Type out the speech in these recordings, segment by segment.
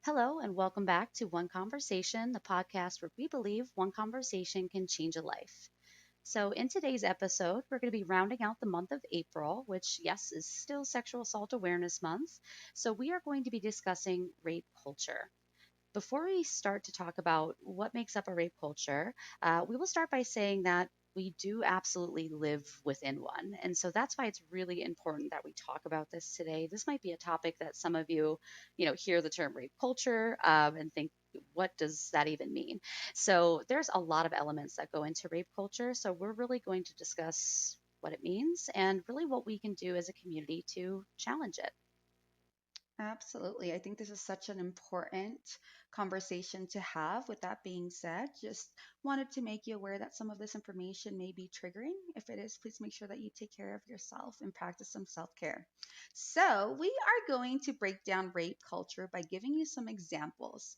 Hello, and welcome back to One Conversation, the podcast where we believe one conversation can change a life. So, in today's episode, we're going to be rounding out the month of April, which, yes, is still Sexual Assault Awareness Month. So, we are going to be discussing rape culture. Before we start to talk about what makes up a rape culture, we will start by saying that we do absolutely live within one. And so that's why it's really important that we talk about this today. This might be a topic that some of you, hear the term rape culture and think, what does that even mean? So there's a lot of elements that go into rape culture. So we're really going to discuss what it means and really what we can do as a community to challenge it. Absolutely. I think this is such an important conversation to have. With that being said, just wanted to make you aware that some of this information may be triggering. If it is, please make sure that you take care of yourself and practice some self care. So, we are going to break down rape culture by giving you some examples,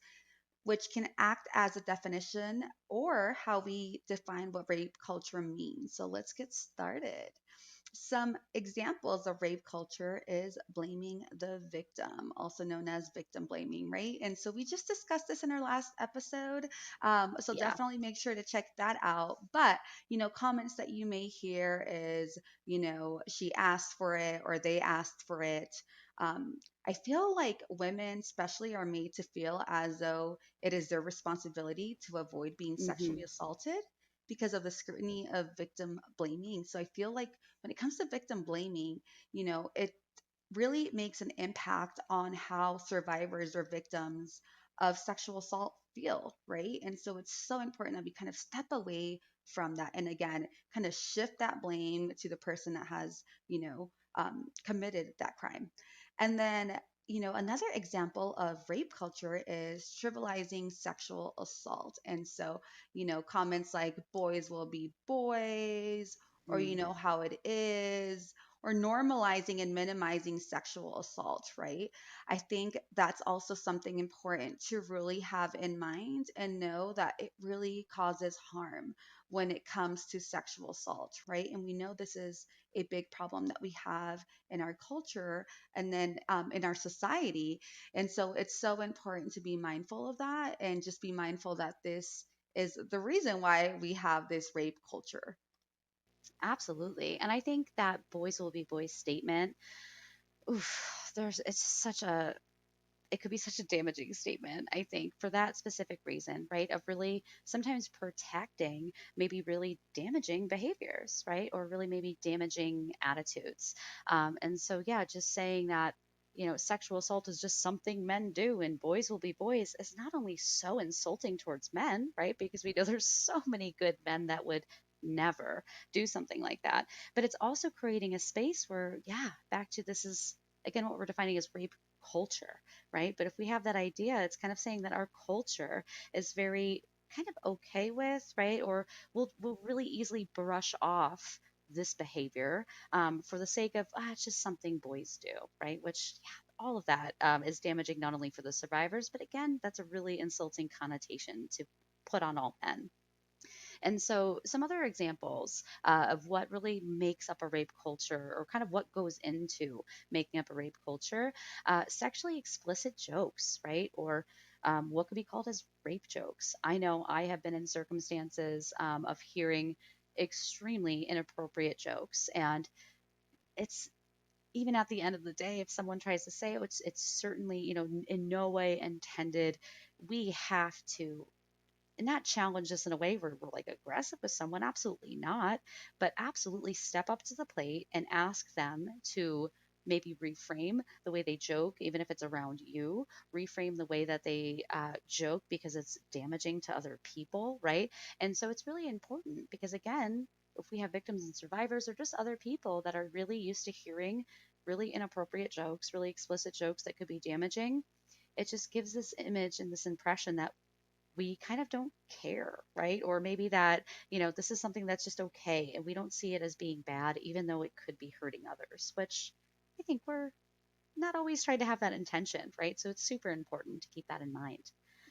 which can act as a definition or how we define what rape culture means. So, let's get started. Some examples of rape culture is blaming the victim, also known as victim blaming, right? And so we just discussed this in our last episode. So Yeah. definitely make sure to check that out. But, comments that you may hear is, she asked for it or they asked for it. Um, I feel like women, especially, are made to feel as though it is their responsibility to avoid being Hmm. sexually assaulted because of the scrutiny of victim blaming. So I feel like when it comes to victim blaming, it really makes an impact on how survivors or victims of sexual assault feel, right? And so it's so important that we kind of step away from that. And again, kind of shift that blame to the person that has, committed that crime. And then, another example of rape culture is trivializing sexual assault. And so, comments like boys will be boys, or how it is, or normalizing and minimizing sexual assault, right? I think that's also something important to really have in mind and know that it really causes harm when it comes to sexual assault, right? And we know this is a big problem that we have in our culture and then in our society. And so it's so important to be mindful of that and just be mindful that this is the reason why we have this rape culture. Absolutely. And I think that boys will be boys statement, oof, it's such a, it could be such a damaging statement, I think, for that specific reason, right? Of really sometimes protecting maybe really damaging behaviors, right? Or really maybe damaging attitudes. And so, yeah, just saying that, sexual assault is just something men do and boys will be boys is not only so insulting towards men, right? Because we know there's so many good men that would never do something like that. But it's also creating a space where, yeah, back to this is again what we're defining as rape culture, right? But if we have that idea, it's kind of saying that our culture is very kind of okay with, right? Or we'll really easily brush off this behavior for the sake of, it's just something boys do, right? Which, yeah, all of that is damaging not only for the survivors, but again, that's a really insulting connotation to put on all men. And so, some other examples of what really makes up a rape culture, or kind of what goes into making up a rape culture, sexually explicit jokes, right? Or what could be called as rape jokes. I know I have been in circumstances of hearing extremely inappropriate jokes, and it's even at the end of the day, if someone tries to say, oh, it's certainly in no way intended. We have to not challenge us in a way where we're like aggressive with someone, absolutely not, but absolutely step up to the plate and ask them to maybe reframe the way they joke, even if it's around you, reframe the way that they joke because it's damaging to other people, right? And so it's really important because, again, if we have victims and survivors or just other people that are really used to hearing really inappropriate jokes, really explicit jokes that could be damaging, it just gives this image and this impression that we kind of don't care, right? Or maybe that, this is something that's just okay and we don't see it as being bad, even though it could be hurting others, which I think we're not always trying to have that intention, right? So it's super important to keep that in mind.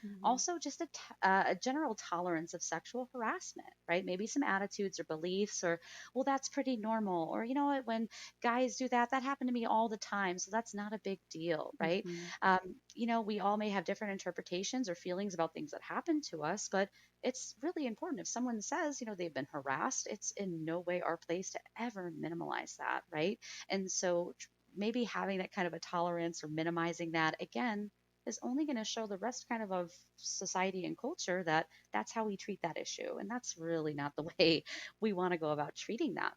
Hmm. Also just a general tolerance of sexual harassment, right? Maybe some attitudes or beliefs, or, well, that's pretty normal, or, you know what, when guys do that, that happened to me all the time, so that's not a big deal, right? Hmm. um, we all may have different interpretations or feelings about things that happen to us, but it's really important. If someone says, they've been harassed, it's in no way our place to ever minimize that, right? And so maybe having that kind of a tolerance or minimizing that, again, is only going to show the rest of society and culture that that's how we treat that issue. And that's really not the way we want to go about treating that.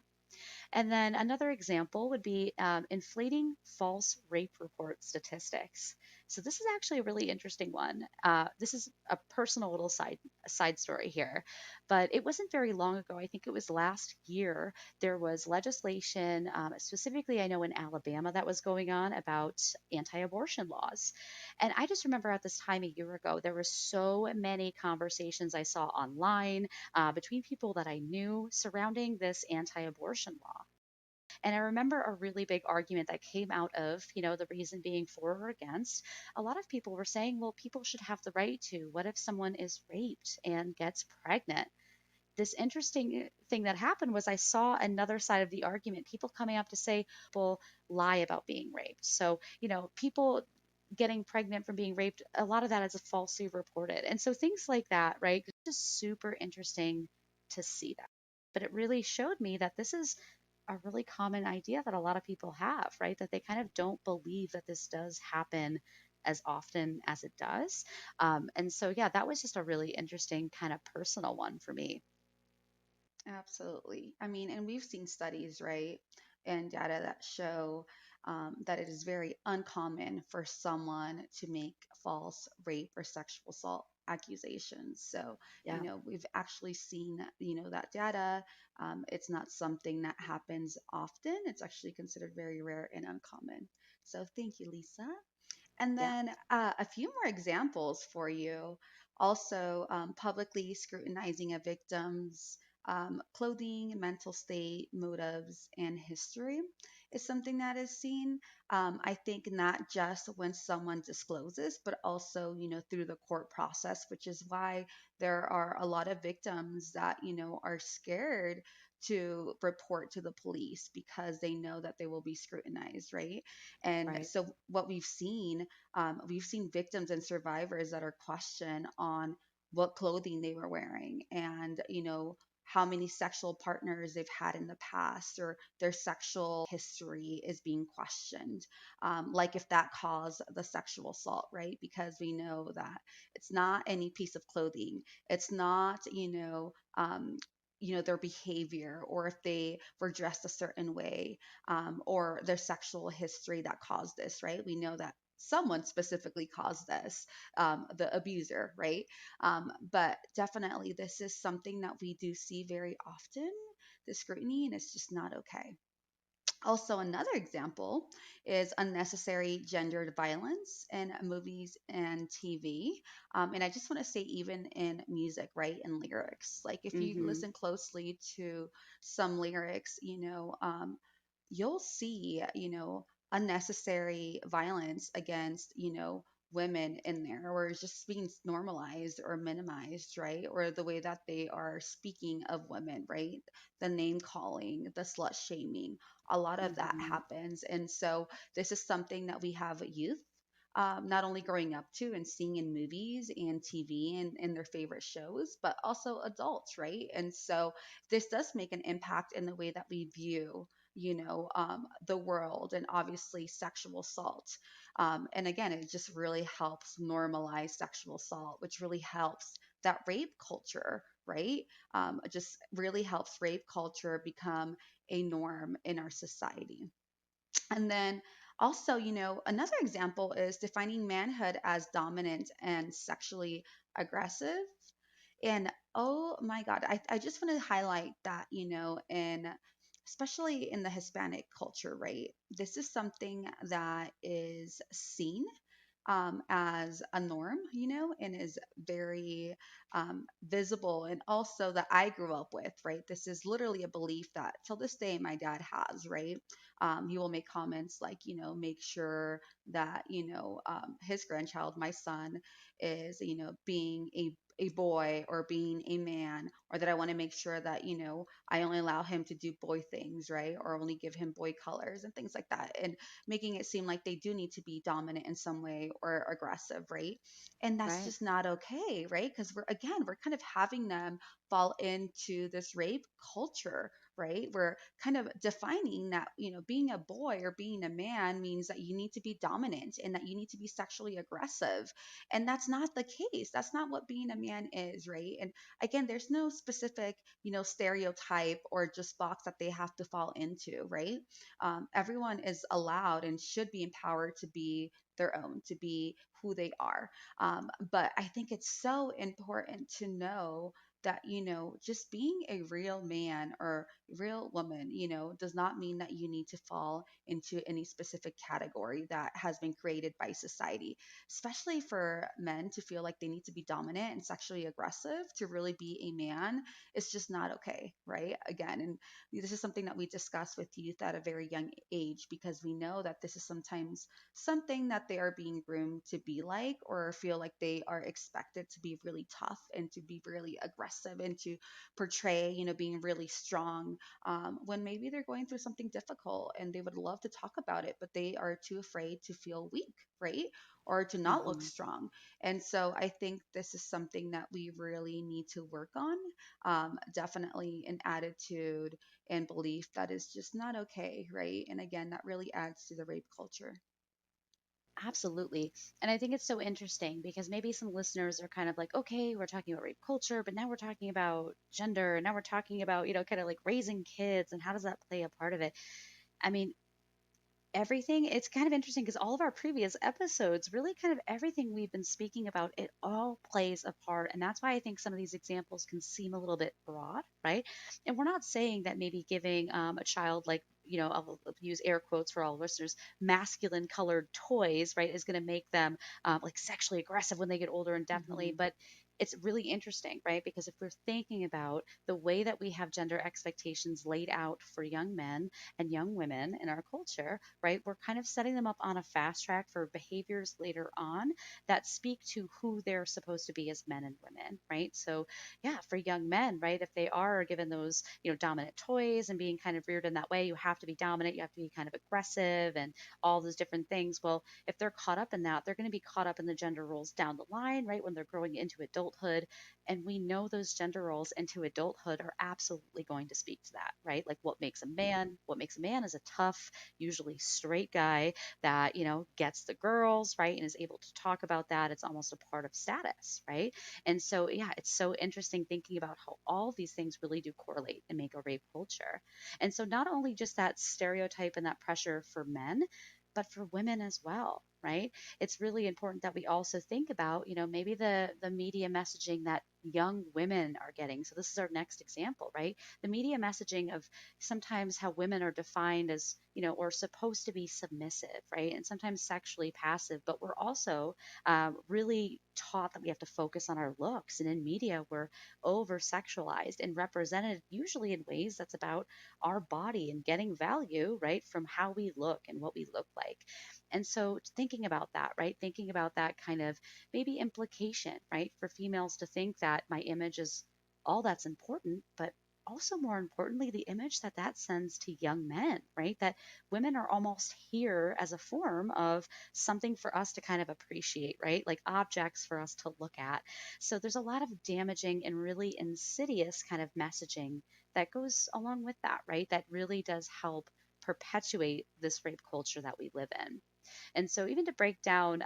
And then another example would be inflating false rape report statistics. So this is actually a really interesting one. This is a personal little side story here, but it wasn't very long ago. I think it was last year. There was legislation, specifically I know in Alabama, that was going on about anti-abortion laws. And I just remember at this time a year ago, there were so many conversations I saw online between people that I knew surrounding this anti-abortion law. And I remember a really big argument that came out of, the reason being for or against. A lot of people were saying, well, people should have the right to. What if someone is raped and gets pregnant? This interesting thing that happened was I saw another side of the argument, people coming up to say people lie about being raped. So, people getting pregnant from being raped, a lot of that is falsely reported. And so things like that, right? It's just super interesting to see that. But it really showed me that this is a really common idea that a lot of people have, right? That they kind of don't believe that this does happen as often as it does. And so, yeah, that was just a really interesting kind of personal one for me. Absolutely. I mean, and we've seen studies, right, and data that show that it is very uncommon for someone to make false rape or sexual assault accusations. So, Yeah. we've actually seen, that data. It's not something that happens often. It's actually considered very rare and uncommon. So, thank you, Lisa. And Yeah. then a few more examples for you. Also, publicly scrutinizing a victim's clothing, mental state, motives, and history is something that is seen. I think not just when someone discloses, but also, through the court process, which is why there are a lot of victims that, are scared to report to the police because they know that they will be scrutinized, right? And Right. so what we've seen victims and survivors that are questioned on what clothing they were wearing and, how many sexual partners they've had in the past or their sexual history is being questioned. Like if that caused the sexual assault, right? Because we know that it's not any piece of clothing. It's not, their behavior or if they were dressed a certain way or their sexual history that caused this, right? We know that someone specifically caused this, the abuser, right? But definitely, this is something that we do see very often, the scrutiny, and it's just not okay. Also, another example is unnecessary gendered violence in movies and TV. And I just want to say, even in music, right, and lyrics, like if you Hmm. listen closely to some lyrics, you'll see, unnecessary violence against, women in there, or it's just being normalized or minimized, right? Or the way that they are speaking of women, right? The name calling, the slut shaming, a lot of that Hmm. happens. And so this is something that we have youth. Not only growing up to and seeing in movies and TV and in their favorite shows, but also adults, right? And so this does make an impact in the way that we view the world and obviously sexual assault. And again, it just really helps normalize sexual assault, which really helps that rape culture, right? It just really helps rape culture become a norm in our society. And then also, another example is defining manhood as dominant and sexually aggressive. And oh my God, I just want to highlight that, in especially in the Hispanic culture, right? This is something that is seen as a norm, and is very visible, and also that I grew up with, right? This is literally a belief that till this day my dad has, right? he will make comments like, make sure that, his grandchild, my son, is, being a boy or being a man, or that I want to make sure that, I only allow him to do boy things, right? Or only give him boy colors and things like that. And making it seem like they do need to be dominant in some way or aggressive, right? And that's Right. just not okay, right? Because we're kind of having them fall into this rape culture, right? We're kind of defining that, being a boy or being a man means that you need to be dominant and that you need to be sexually aggressive. And that's not the case. That's not what being a man is, right? And again, there's no specific, stereotype or just box that they have to fall into, right? Everyone is allowed and should be empowered to be their own, to be who they are. But I think it's so important to know that, just being a real man or real woman, does not mean that you need to fall into any specific category that has been created by society, especially for men to feel like they need to be dominant and sexually aggressive to really be a man. It's just not okay, right? Again, and this is something that we discuss with youth at a very young age, because we know that this is sometimes something that they are being groomed to be like, or feel like they are expected to be really tough and to be really aggressive and to portray, being really strong, when maybe they're going through something difficult and they would love to talk about it, but they are too afraid to feel weak, right? Or to not look Hmm. strong. And so I think this is something that we really need to work on. Definitely an attitude and belief that is just not okay, right? And again, that really adds to the rape culture. Absolutely. And I think it's so interesting because maybe some listeners are kind of like, okay, we're talking about rape culture, but now we're talking about gender, and now we're talking about, kind of like raising kids, and how does that play a part of it? I mean, everything, it's kind of interesting because all of our previous episodes, really kind of everything we've been speaking about, it all plays a part. And that's why I think some of these examples can seem a little bit broad, right? And we're not saying that maybe giving a child, like, I'll use air quotes for all listeners, masculine colored toys, right, is going to make them like sexually aggressive when they get older, and definitely. Hmm. But it's really interesting, right? Because if we're thinking about the way that we have gender expectations laid out for young men and young women in our culture, right? We're kind of setting them up on a fast track for behaviors later on that speak to who they're supposed to be as men and women, right? So, yeah, for young men, right, if they are given those, dominant toys and being kind of reared in that way, you have to be dominant, you have to be kind of aggressive and all those different things. Well, if they're caught up in that, they're going to be caught up in the gender roles down the line, right, when they're growing into adulthood. And we know those gender roles into adulthood are absolutely going to speak to that, right? Like what makes a man is a tough, usually straight guy that, gets the girls, right, and is able to talk about that. It's almost a part of status, right? And so, yeah, it's so interesting thinking about how all these things really do correlate and make a rape culture. And so, not only just that stereotype and that pressure for men, but for women as well, right? It's really important that we also think about, maybe the media messaging that young women are getting. So this is our next example, right? The media messaging of sometimes how women are defined as, or supposed to be submissive, right? And sometimes sexually passive, but we're also really taught that we have to focus on our looks. And in media, we're over sexualized and represented usually in ways that's about our body and getting value, right, from how we look and what we look like. And so thinking about that, right, thinking about that kind of maybe implication, right, for females to think that my image is all that's important, but also more importantly the image that that sends to young men, right, that women are almost here as a form of something for us to kind of appreciate, right, like objects for us to look at. So there's a lot of damaging and really insidious kind of messaging that goes along with that, right, that really does help perpetuate this rape culture that we live in. And so, even to break down,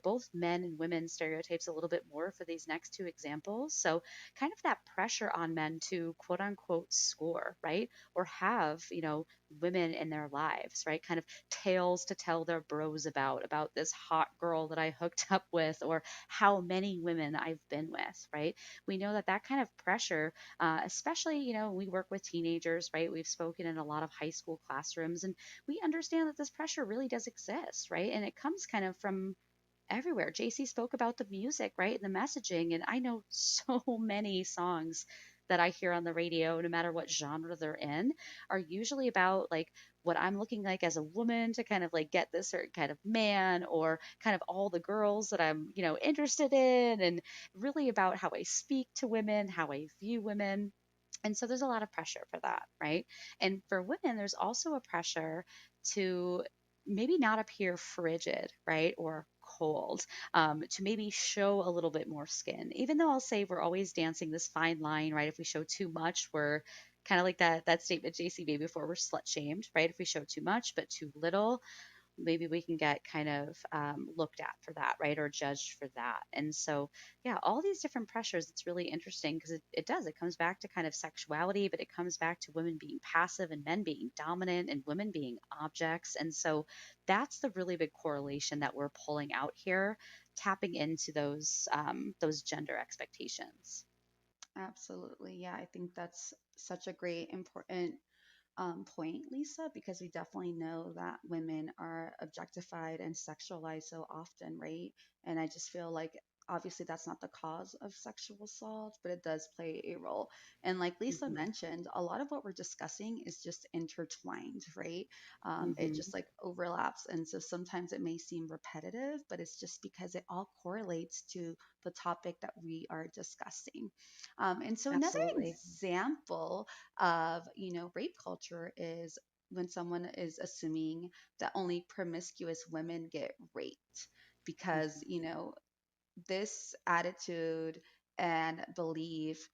both men and women stereotypes a little bit more for these next two examples. So, kind of that pressure on men to quote unquote score, right? Or have, women in their lives, right? Kind of tales to tell their bros about this hot girl that I hooked up with, or how many women I've been with, right? We know that that kind of pressure, especially, we work with teenagers, right? We've spoken in a lot of high school classrooms, and we understand that this pressure really does exist, right? And it comes kind of from everywhere. JC spoke about the music, right? And the messaging. And I know so many songs that I hear on the radio, no matter what genre they're in, are usually about like what I'm looking like as a woman to kind of like get this certain kind of man, or kind of all the girls that I'm, interested in, and really about how I speak to women, how I view women. And so there's a lot of pressure for that, right? And for women, there's also a pressure to maybe not appear frigid, right? Or cold, to maybe show a little bit more skin. Even though I'll say we're always dancing this fine line, right? If we show too much, we're kind of like that statement JC made before, we're slut shamed, right? If we show too much but too little, maybe we can get kind of looked at for that, right? Or judged for that. And so, yeah, all these different pressures, it's really interesting because it comes back to kind of sexuality, but it comes back to women being passive and men being dominant and women being objects. And so that's the really big correlation that we're pulling out here, tapping into those gender expectations. Absolutely. Yeah, I think that's such a great, important point, Lisa, because we definitely know that women are objectified and sexualized so often, right? And I just feel like obviously that's not the cause of sexual assault, but it does play a role. And like Lisa Hmm. mentioned, a lot of what we're discussing is just intertwined, right? It Hmm. just like overlaps. And so sometimes it may seem repetitive, but it's just because it all correlates to the topic that we are discussing. And so another Absolutely. example of, rape culture is when someone is assuming that only promiscuous women get raped because, Hmm. this attitude and belief,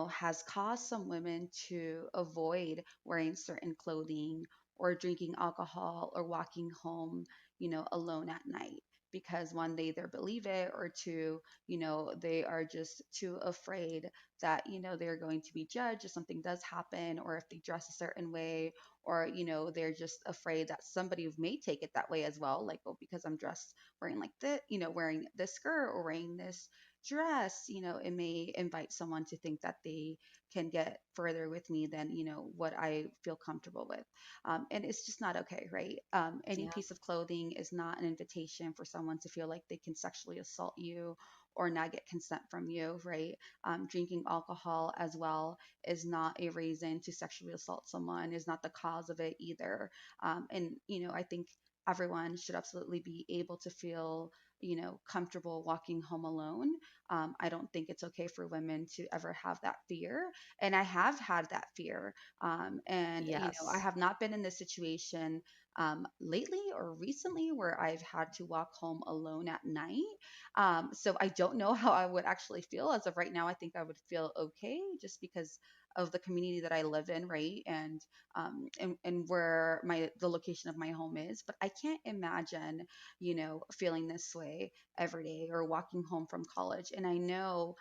has caused some women to avoid wearing certain clothing or drinking alcohol or walking home, alone at night. Because one, they either believe it, or two, they are just too afraid that, they're going to be judged if something does happen, or if they dress a certain way, or, they're just afraid that somebody may take it that way as well. Like, oh, because I'm dressed wearing like this, wearing this skirt or wearing this dress, it may invite someone to think that they can get further with me than, what I feel comfortable with. And it's just not okay, right? Any Yeah. piece of clothing is not an invitation for someone to feel like they can sexually assault you or not get consent from you, right? Drinking alcohol as well is not a reason to sexually assault someone, is not the cause of it either. And, I think everyone should absolutely be able to feel, comfortable walking home alone. I don't think it's okay for women to ever have that fear. And I have had that fear. And, I Yes. have not been in this situation lately or recently where I've had to walk home alone at night. So I don't know how I would actually feel. As of right now, I think I would feel okay just because of the community that I live in, right? And where the location of my home is. But I can't imagine, feeling this way every day or walking home from college. And I know,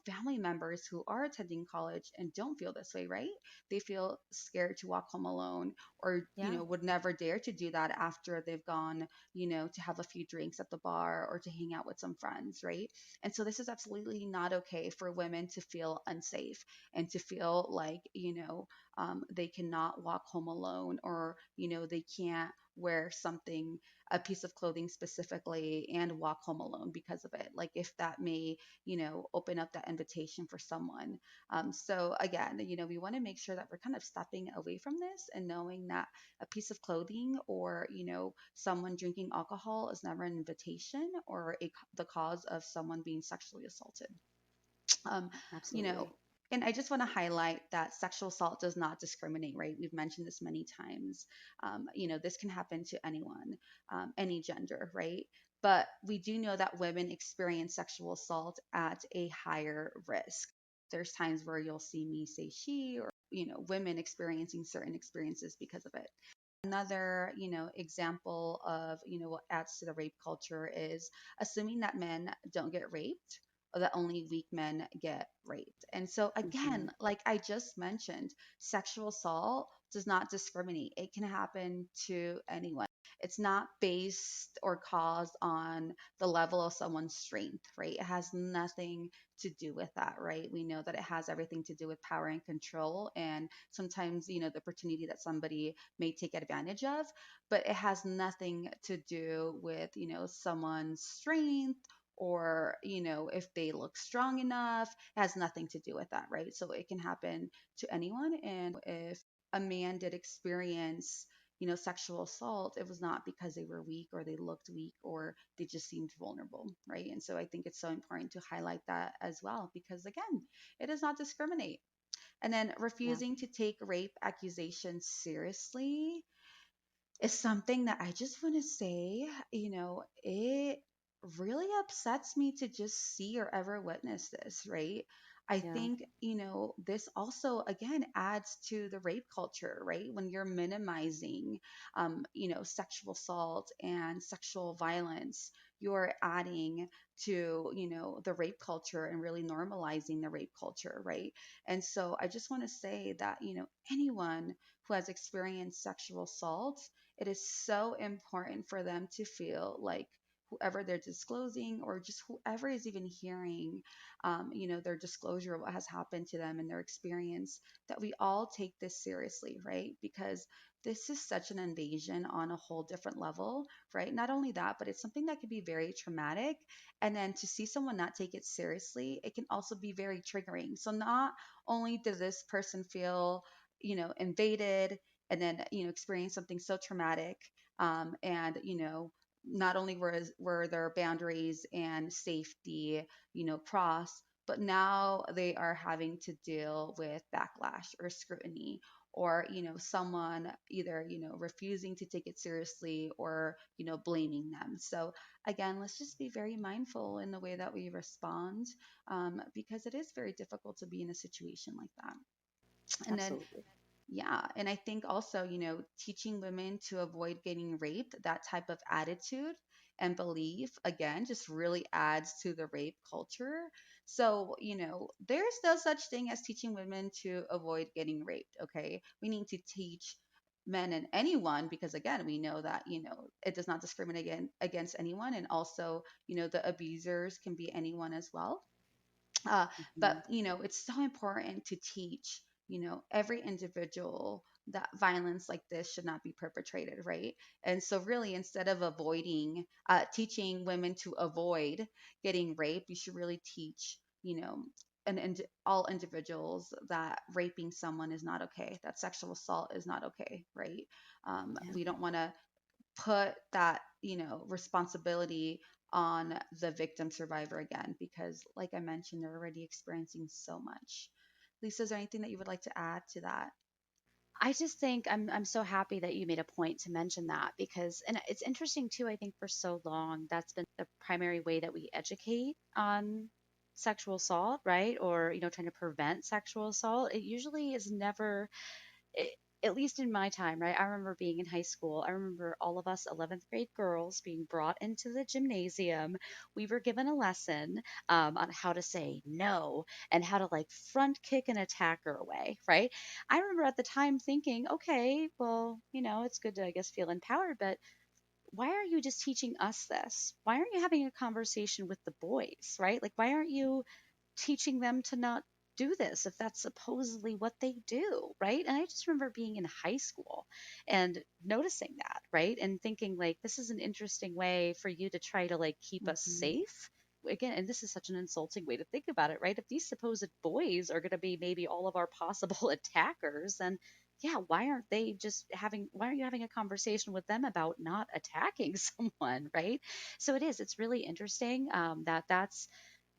family members who are attending college and don't feel this way, right? They feel scared to walk home alone, or, Yeah. would never dare to do that after they've gone, to have a few drinks at the bar or to hang out with some friends, right? And so this is absolutely not okay for women to feel unsafe and to feel like, they cannot walk home alone, or, they can't wear something, a piece of clothing specifically, and walk home alone because of it. Like if that may, open up that invitation for someone. So again, we want to make sure that we're kind of stepping away from this and knowing that a piece of clothing or, someone drinking alcohol is never an invitation or the cause of someone being sexually assaulted. Um, you know, Absolutely. and I just want to highlight that sexual assault does not discriminate, right? We've mentioned this many times. This can happen to anyone, any gender, right? But we do know that women experience sexual assault at a higher risk. There's times where you'll see me say she, or, women experiencing certain experiences because of it. Another, example of, what adds to the rape culture is assuming that men don't get raped, or that only weak men get raped. And so Hmm. again, like I just mentioned, sexual assault does not discriminate. It can happen to anyone. It's not based or caused on the level of someone's strength, right? It has nothing to do with that, right? We know that it has everything to do with power and control, and sometimes, the opportunity that somebody may take advantage of, but it has nothing to do with, someone's strength or, if they look strong enough. It has nothing to do with that, right? So it can happen to anyone. And if a man did experience, sexual assault, it was not because they were weak or they looked weak or they just seemed vulnerable, right? And so I think it's so important to highlight that as well, because again, it does not discriminate. And then Yeah. refusing to take rape accusations seriously is something that I just want to say, it really upsets me to just see or ever witness this, right? I Yeah. think, this also, again, adds to the rape culture, right? When you're minimizing, sexual assault and sexual violence, you're adding to, the rape culture and really normalizing the rape culture, right? And so I just want to say that, anyone who has experienced sexual assault, it is so important for them to feel like whoever they're disclosing or just whoever is even hearing, their disclosure of what has happened to them and their experience, that we all take this seriously, right? Because this is such an invasion on a whole different level, right? Not only that, but it's something that can be very traumatic. And then to see someone not take it seriously, it can also be very triggering. So not only does this person feel, invaded, and then, experience something so traumatic, and, not only were their boundaries and safety, crossed, but now they are having to deal with backlash or scrutiny, or, someone either, refusing to take it seriously, or, blaming them. So again, let's just be very mindful in the way that we respond, because it is very difficult to be in a situation like that. And then, Absolutely. yeah, and I think also, teaching women to avoid getting raped, that type of attitude and belief, again, just really adds to the rape culture. So, there's no such thing as teaching women to avoid getting raped, okay? We need to teach men and anyone, because again, we know that, it does not discriminate against anyone. And also, the abusers can be anyone as well. uh, but Hmm. it's so important to teach, every individual that violence like this should not be perpetrated, right? And so really, instead of avoiding, teaching women to avoid getting raped, you should really teach, all individuals that raping someone is not okay, that sexual assault is not okay, right? Yeah. We don't want to put that, responsibility on the victim survivor again, because like I mentioned, they're already experiencing so much. Lisa, is there anything that you would like to add to that? I just think I'm so happy that you made a point to mention that, because and it's interesting too. I think for so long that's been the primary way that we educate on sexual assault, right? Or trying to prevent sexual assault. It usually is never, it, at least in my time, right? I remember being in high school. I remember all of us 11th grade girls being brought into the gymnasium. We were given a lesson on how to say no and how to like front kick an attacker away, right? I remember at the time thinking, okay, well, it's good to, I guess, feel empowered, but why are you just teaching us this? Why aren't you having a conversation with the boys, right? Like, why aren't you teaching them to not do this if that's supposedly what they do, right? And I just remember being in high school and noticing that, right? And thinking like this is an interesting way for you to try to like keep us Hmm. safe. Again, and this is such an insulting way to think about it, right? If these supposed boys are going to be maybe all of our possible attackers, then yeah, why aren't you having a conversation with them about not attacking someone, right? So it's really interesting, that that's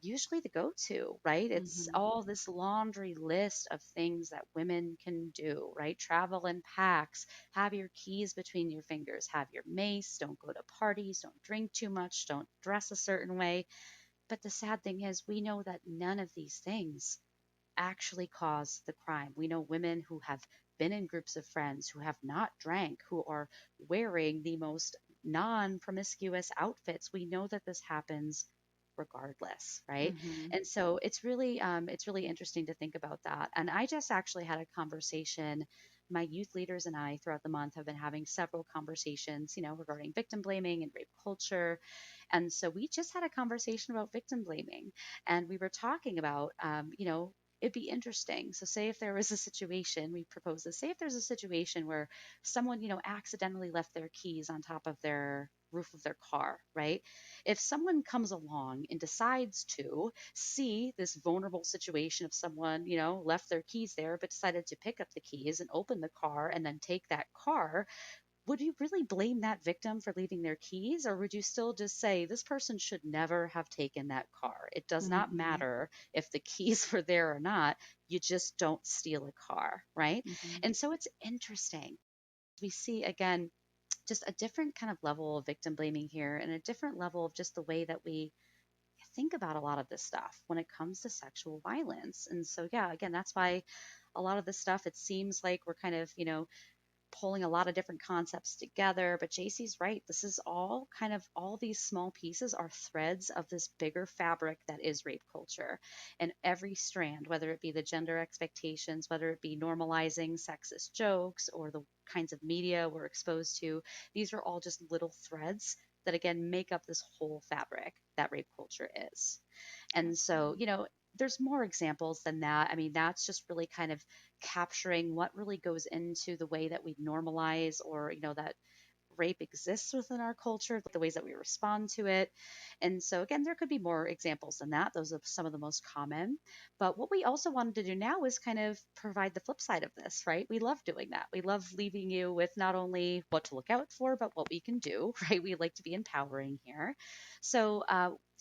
usually the go-to, right? It's Hmm. all this laundry list of things that women can do, right? Travel in packs, have your keys between your fingers, have your mace, don't go to parties, don't drink too much, don't dress a certain way. But the sad thing is, we know that none of these things actually cause the crime. We know women who have been in groups of friends who have not drank, who are wearing the most non promiscuous outfits. We know that this happens regardless, right? Hmm. And so it's really interesting to think about that. And I just actually had a conversation. My youth leaders and I throughout the month have been having several conversations, regarding victim blaming and rape culture. And so we just had a conversation about victim blaming, and we were talking about, it'd be interesting. So, say if there was a situation, we propose this, say if there's a situation where someone, accidentally left their keys on top of their roof of their car, right? If someone comes along and decides to see this vulnerable situation of someone, left their keys there, but decided to pick up the keys and open the car and then take that car, would you really blame that victim for leaving their keys? Or would you still just say this person should never have taken that car? It does not Mm-hmm. matter if the keys were there or not. You just don't steal a car, right? Mm-hmm. And so it's interesting. We see again just a different kind of level of victim blaming here and a different level of just the way that we think about a lot of this stuff when it comes to sexual violence. And so, yeah, again, that's why a lot of this stuff, it seems like we're kind of, pulling a lot of different concepts together. But JC's right. This is all kind of all these small pieces are threads of this bigger fabric that is rape culture. And every strand, whether it be the gender expectations, whether it be normalizing sexist jokes or the kinds of media we're exposed to, these are all just little threads that again make up this whole fabric that rape culture is. And so, Absolutely. there's more examples than that. I mean, that's just really kind of capturing what really goes into the way that we normalize or, that rape exists within our culture, the ways that we respond to it. And so, again, there could be more examples than that. Those are some of the most common. But what we also wanted to do now is kind of provide the flip side of this, right? We love doing that. We love leaving you with not only what to look out for, but what we can do, right? We like to be empowering here. So,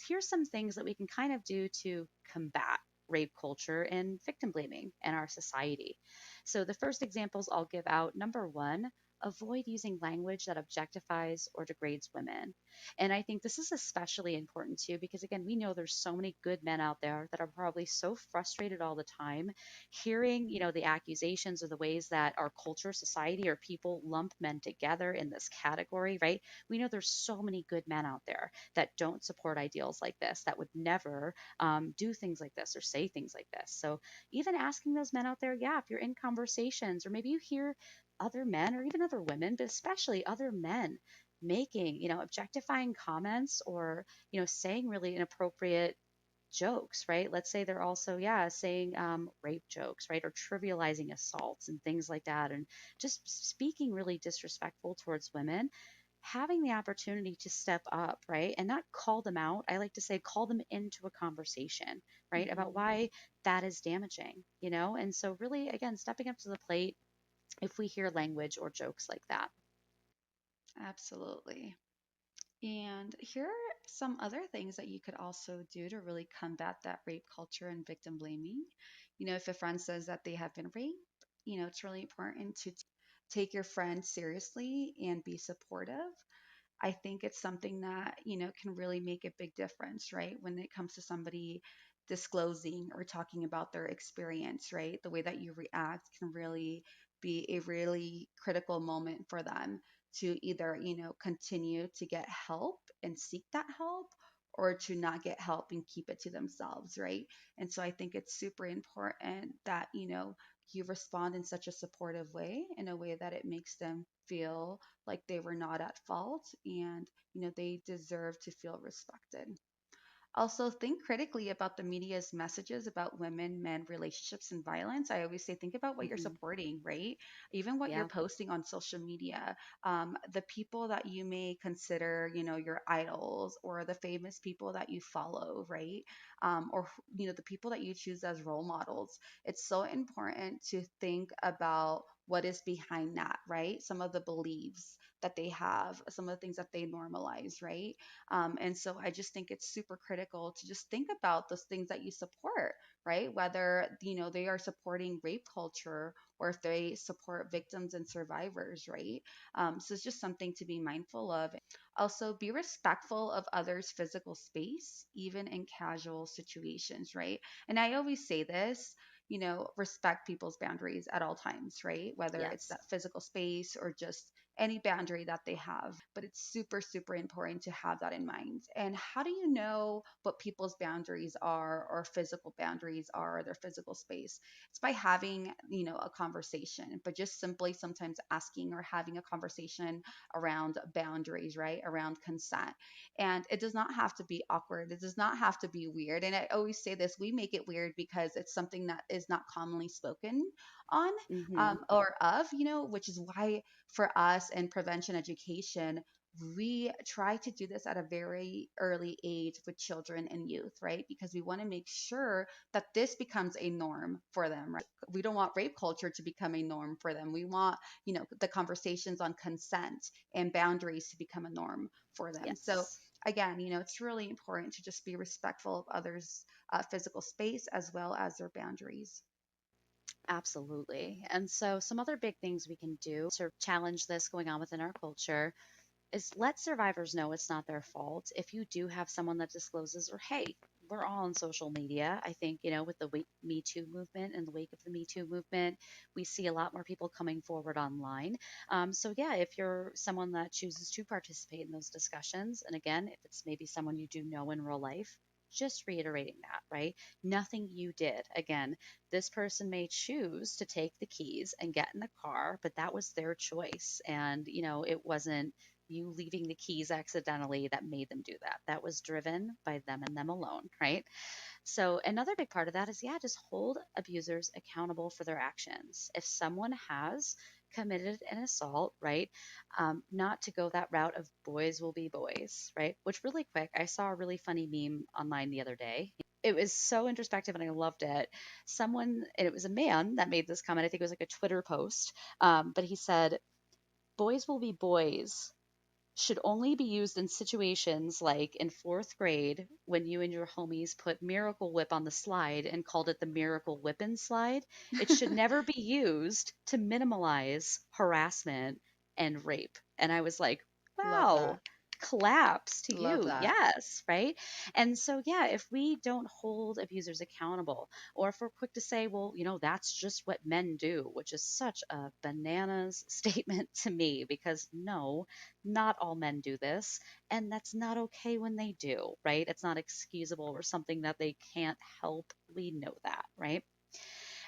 here's some things that we can kind of do to combat rape culture and victim blaming in our society. So, the first examples I'll give out number one, avoid using language that objectifies or degrades women. And I think this is especially important too, because again, we know there's so many good men out there that are probably so frustrated all the time, hearing, the accusations or the ways that our culture, society, or people lump men together in this category, right? We know there's so many good men out there that don't support ideals like this, that would never do things like this or say things like this. So even asking those men out there, yeah, if you're in conversations or maybe you hear other men or even other women, but especially other men making, objectifying comments or, saying really inappropriate jokes, right? Let's say they're also, yeah, saying rape jokes, right? Or trivializing assaults and things like that. And just speaking really disrespectful towards women, having the opportunity to step up, right? And not call them out. I like to say, call them into a conversation, right? About Mm-hmm. why that is damaging, And so, really, again, stepping up to the plate if we hear language or jokes like that. Absolutely. And here are some other things that you could also do to really combat that rape culture and victim blaming. If a friend says that they have been raped, it's really important to take your friend seriously and be supportive. I think it's something that, can really make a big difference, right? When it comes to somebody disclosing or talking about their experience, right? The way that you react can really be a really critical moment for them to either, continue to get help and seek that help or to not get help and keep it to themselves, right? And so I think it's super important that, you respond in such a supportive way, in a way that it makes them feel like they were not at fault and they deserve to feel respected. Also, think critically about the media's messages about women, men, relationships, and violence. I always say, think about what you're Hmm. supporting, right? Even what you're Yeah. posting on social media, the people that you may consider, your idols or the famous people that you follow, right? Or, the people that you choose as role models. It's so important to think about what is behind that, right? Some of the beliefs that they have, some of the things that they normalize, right? And so I just think it's super critical to just think about those things that you support, right? Whether, they are supporting rape culture or if they support victims and survivors, right? So it's just something to be mindful of. Also, be respectful of others' physical space, even in casual situations, right? And I always say this, respect people's boundaries at all times, right? Whether it's Yes. that physical space or just any boundary that they have. But it's super, super important to have that in mind. And how do you know what people's boundaries are or physical boundaries are, or their physical space? It's by having, a conversation, but just simply sometimes asking or having a conversation around boundaries, right? Around consent. And it does not have to be awkward. It does not have to be weird. And I always say this, we make it weird because it's something that is not commonly spoken on, Hmm. or of, which is why for us in prevention education, we try to do this at a very early age with children and youth, right? Because we want to make sure that this becomes a norm for them, right? We don't want rape culture to become a norm for them. We want, the conversations on consent and boundaries to become a norm for them. So Yes. again, it's really important to just be respectful of others' physical space as well as their boundaries. Absolutely. And so, some other big things we can do to challenge this going on within our culture is let survivors know it's not their fault. If you do have someone that discloses, or hey, we're all on social media. I think, with the Me Too movement and the wake of the Me Too movement, we see a lot more people coming forward online. So, yeah, if you're someone that chooses to participate in those discussions, and again, if it's maybe someone you do know in real life, just reiterating that, right? Nothing you did. Again, this person may choose to take the keys and get in the car, but that was their choice. And, it wasn't you leaving the keys accidentally that made them do that. That was driven by them and them alone, right? So, another big part of that is, yeah, just hold abusers accountable for their actions. If someone has committed an assault, right, not to go that route of boys will be boys, right? Which, really quick, I saw a really funny meme online the other day. It was so introspective and I loved it. Someone, and it was a man that made this comment. I think it was like a Twitter post, but he said, boys will be boys should only be used in situations like in fourth grade when you and your homies put Miracle Whip on the slide and called it the Miracle Whip and Slide. It should never be used to minimize harassment and rape. And I was like, Love wow, that. claps to Love you. that. Yes, right? And so, yeah, if we don't hold abusers accountable, or if we're quick to say, well, that's just what men do, which is such a bananas statement to me, because no, not all men do this, and that's not okay when they do, right? It's not excusable or something that they can't help. We know that, right?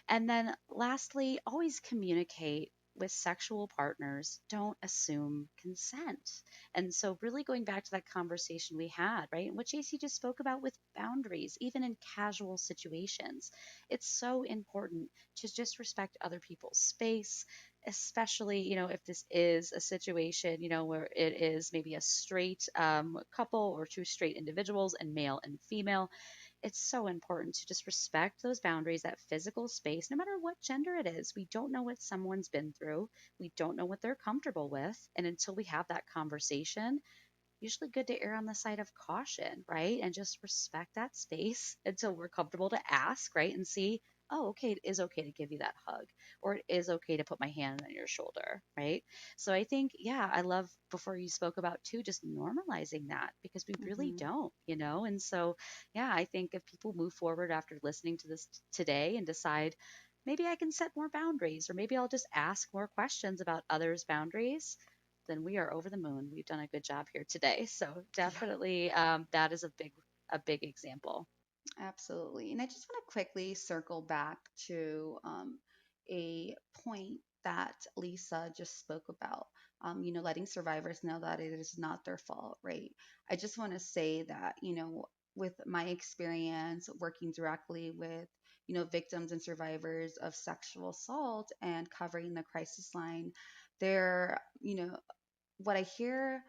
And then lastly, always communicate with sexual partners. Don't assume consent. And so, really going back to that conversation we had, right? And what JC just spoke about with boundaries, even in casual situations, it's so important to just respect other people's space, especially, if this is a situation, where it is maybe a straight couple or two straight individuals and male and female. It's so important to just respect those boundaries, that physical space, no matter what gender it is. We don't know what someone's been through. We don't know what they're comfortable with. And until we have that conversation, usually good to err on the side of caution, right? And just respect that space until we're comfortable to ask, right? And see, oh, okay, it is okay to give you that hug, or it is okay to put my hand on your shoulder, right? So I think, yeah, I love before you spoke about too, just normalizing that, because we really Hmm. don't. And so, yeah, I think if people move forward after listening to this today and decide, maybe I can set more boundaries, or maybe I'll just ask more questions about others' boundaries, then we are over the moon. We've done a good job here today. So Yeah. definitely, that is a big example. Absolutely. And I just want to quickly circle back to a point that Lisa just spoke about, letting survivors know that it is not their fault, right? I just want to say that, with my experience working directly with, victims and survivors of sexual assault and covering the crisis line, there, what I hear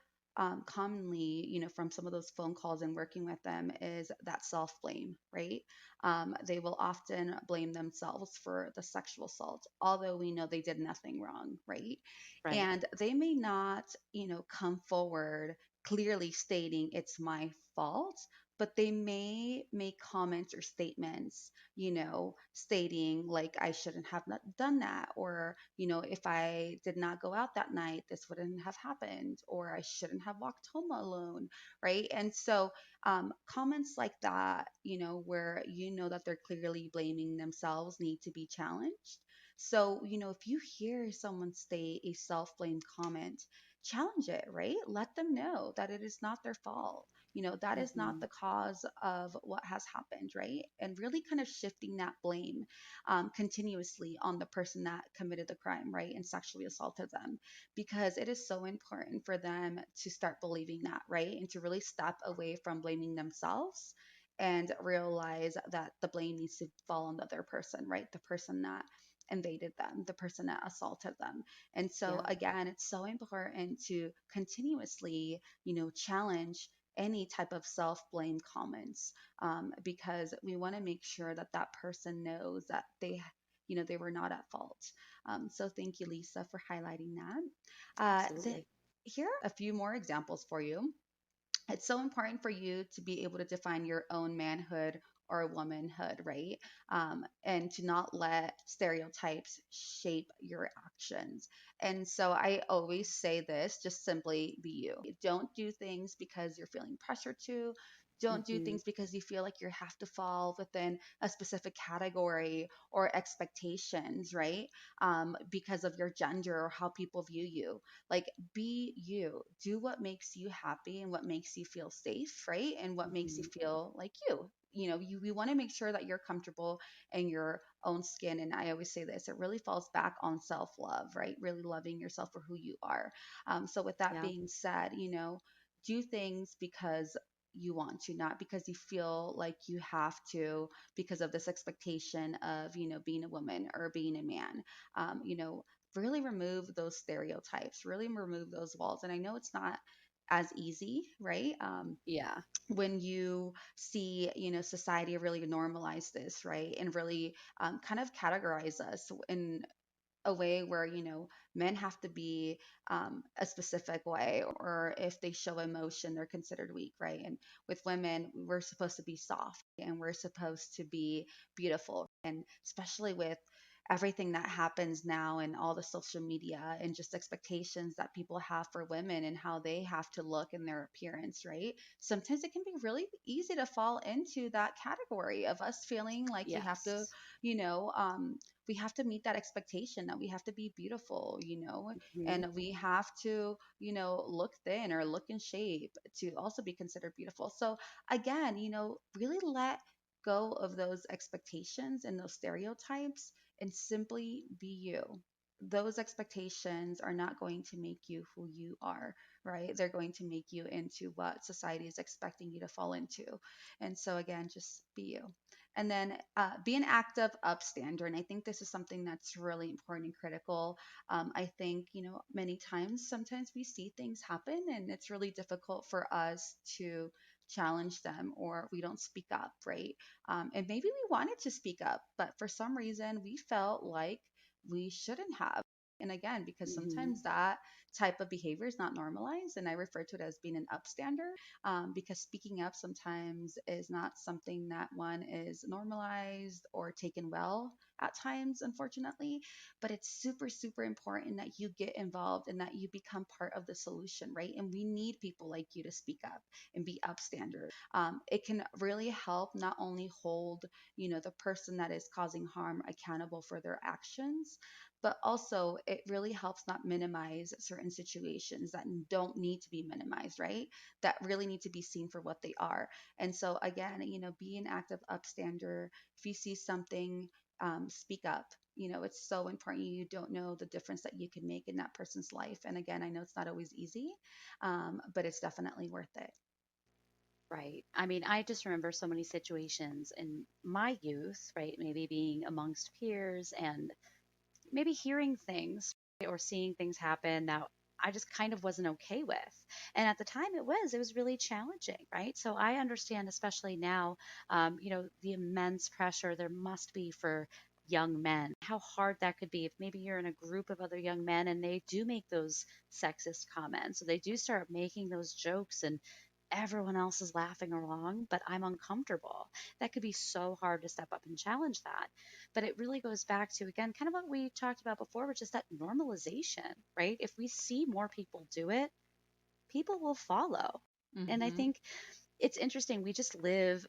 commonly, from some of those phone calls and working with them is that self blame, right? They will often blame themselves for the sexual assault, although we know they did nothing wrong, right? Right. And they may not, come forward clearly stating it's my fault, but they may make comments or statements, stating like I shouldn't have not done that, or if I did not go out that night, this wouldn't have happened, or I shouldn't have walked home alone, right? And so comments like that, where that they're clearly blaming themselves, need to be challenged. So, if you hear someone say a self blame comment, challenge it, right? Let them know that it is not their fault. That is not Hmm. the cause of what has happened, right? And really kind of shifting that blame continuously on the person that committed the crime, right? And sexually assaulted them, because it is so important for them to start believing that, right? And to really step away from blaming themselves and realize that the blame needs to fall on the other person, right? The person that invaded them, the person that assaulted them. And so Yeah, again, it's so important to continuously, challenge any type of self-blame comments, because we want to make sure that that person knows that they were not at fault. So thank you, Lisa, for highlighting that. absolutely. Here are a few more examples for you. It's so important for you to be able to define your own manhood or womanhood, right? And to not let stereotypes shape your actions. And so I always say this, just simply be you. Don't do things because you're feeling pressure to. Don't do Hmm. things because you feel like you have to fall within a specific category or expectations, right? Because of your gender or how people view you. Like, be you. Do what makes you happy and what makes you feel safe, right? And what makes you Hmm. feel like you. We want to make sure that you're comfortable in your own skin. And I always say this, it really falls back on self love, right? Really loving yourself for who you are. So, with that Yeah. being said, do things because you want to, not because you feel like you have to, because of this expectation of, being a woman or being a man. Really remove those stereotypes, really remove those walls. And I know it's not as easy, right? Yeah. When you see, society really normalize this, right? And really kind of categorize us in a way where men have to be a specific way, or if they show emotion they're considered weak, right? And with women, we're supposed to be soft and we're supposed to be beautiful. And especially with everything that happens now and all the social media and just expectations that people have for women and how they have to look in their appearance, right? Sometimes it can be really easy to fall into that category of us feeling like we have to, Yes. you know um, we have to meet that expectation that we have to be beautiful, Hmm. and we have to, look thin or look in shape to also be considered beautiful. So again, really let go of those expectations and those stereotypes and simply be you. Those expectations are not going to make you who you are, right? They're going to make you into what society is expecting you to fall into. And so, again, just be you. And then be an active upstander. And I think this is something that's really important and critical. I think, many times, sometimes we see things happen and it's really difficult for us to challenge them, or we don't speak up, right? And maybe we wanted to speak up, but for some reason we felt like we shouldn't have. And again, because Hmm. sometimes that type of behavior is not normalized, and I refer to it as being an upstander, because speaking up sometimes is not something that one is normalized or taken well at times, unfortunately. But it's super, super important that you get involved and that you become part of the solution, right? And we need people like you to speak up and be upstanders. It can really help not only hold, the person that is causing harm accountable for their actions, but also it really helps not minimize certain situations that don't need to be minimized, right? That really need to be seen for what they are. And so again, be an active upstander. If you see something, speak up. It's so important. You don't know the difference that you can make in that person's life. And again, I know it's not always easy, but it's definitely worth it. Right. I mean, I just remember so many situations in my youth, right? Maybe being amongst peers and maybe hearing things or seeing things happen that I just kind of wasn't okay with. And at the time it was really challenging, right? So I understand, especially now, the immense pressure there must be for young men, how hard that could be if maybe you're in a group of other young men and they do make those sexist comments. So they do start making those jokes and everyone else is laughing along, but I'm uncomfortable. That could be so hard to step up and challenge that. But it really goes back to, again, kind of what we talked about before, which is that normalization, right? If we see more people do it, people will follow. And I Hmm. think it's interesting. We just live